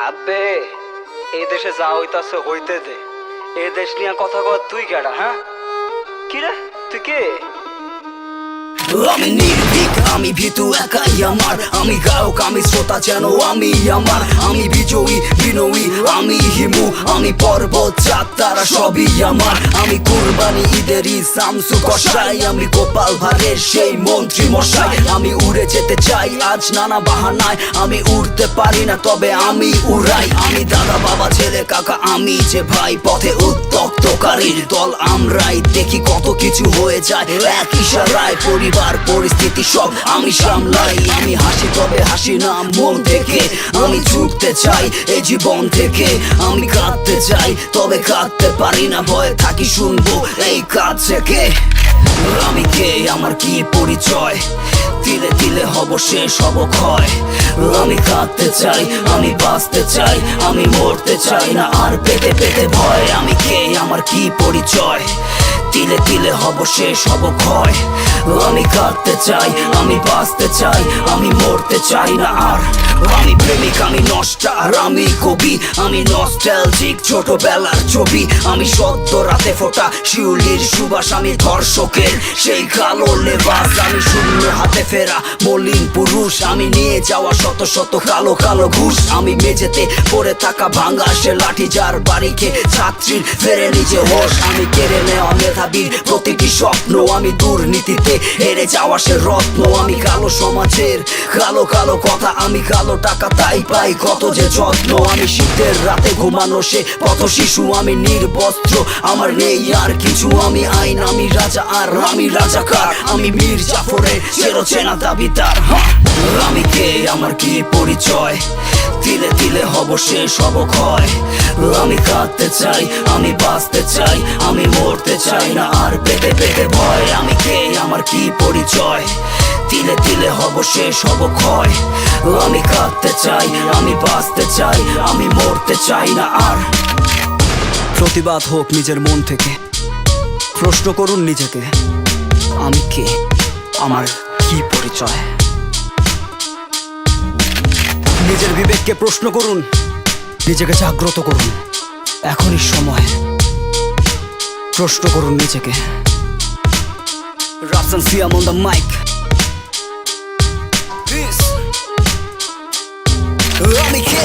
আব্বে এই দেশে যা হইতাছে হইতে দে। এই দেশ নিয়ে কথা কর তুই কেডা? হ্যাঁ কি রে, তুই কে? আমি নির্ভীক, আমি ভীতু একাই আমার। আমি গায়ক, আমি শ্রোতা, যেন আমি আমার। আমি বিজয়ী, বিনয়ী, আমি হিমু, আমি পর্বত, চাঁদ, তারা সবই আমার। আমি কুরবানি ঈদেরই শামসু কসাই, আমি গোপাল ভাঁড়ের সেই মন্ত্রী মশাই। আমি উড়ে যেতে চাই আজ নানা বাহানায়, আমি উড়তে পারি না তবে আমি উড়াই। আমি দাদা, বাবা, ছেলে, কাকা, আমি যে ভাই, পথে উত্তক্তকারীর দল আমরাই। দেখি কত কিছু হয়ে যায় এক ইশারায়, পরিবার পরিস্থিতি সব আমি সামলাই। আমি হাসি তবে হাসি না মন থেকে, আমি ছুটতে চাই এই জীবন থেকে। আমি কাঁদতে চাই তবে কাঁদতে পারি না, ভয়ে থাকি শুনবো এই কাজ থেকে। আমি কে, আমার কি পরিচয়? তিলে তিলে হব শেষ, হব ক্ষয়। আমি কাঁদতে চাই, আমি বাঁচতে চাই, আমি মরতে চাই না আর পেতে পেতে ভয়। আমি কে, আমার কি পরিচয়? তিলে তিলে হব শেষ, হব ক্ষয়। আমি কাঁদতে চাই, আমি বাঁচতে চাই, আমি মরতে চাই না আর। আমি প্রেমিক, আমি নষ্টা আর আমি কবি। আমি নস্টালজিক ছোটবেলার ছবি। আমি সদ্য রাতে ফোটা শিউলির সুবাস। আমি ধর্ষকের সেই কালো লেবাস। আমি শূন্য হাতে ফেরা মলিন পুরুষ। আমি নিয়ে যাওয়া শত শত কালো কালো ঘুষ। আমি মেঝেতে পড়ে থাকা ভাঙা সে লাঠি, যার বাড়িকে ছাত্রীর ফেরে নিজে হোশ। আমি কেড়ে নেওয়া মেধাবীর প্রতিটি স্বপ্ন। আমি দুর্নীতিতে হেরে যাওয়া সে রত্ন। আমি কালো সমাজের কালো কালো কথা। আমি কালো টাকা তাই পাই কত যে যত্ন। আমি শীতের রাতে ঘুমানো সে পথ শিশু। আমি নির্বস্ত্র, আমার নেই আর কিছু। আমি আইন, আমি রাজা আর আমি রাজাকার। আমি মীর জাফরের চেনা দাবিদার। আমি কে, আমার কি পরিচয়? তিলে তিলে হব শেষ, হব ক্ষয়। আমি কাঁদতে চাই, আমি বাঁচতে চাই, আমি মরতে চাই না আর পেতে পেতে ভয়। আমি কে, আমার কি পরিচয়? তিলে তিলে হব শেষ, হব ক্ষয়। আমি কাঁদতে চাই, আমি বাঁচতে চাই, আমি মরতে চাই না আর। প্রতিবাদ হোক নিজের মন থেকে, প্রশ্ন করুন নিজেকে, আমি কে, আমার কি পরিচয়? নিজের বিবেককে প্রশ্ন করুন, নিজেকে জাগ্রত করুন। এখনই সময়, প্রশ্ন করুন নিজেকে। রাফসান সিয়াম অন দ্য মাইক। আমি কে?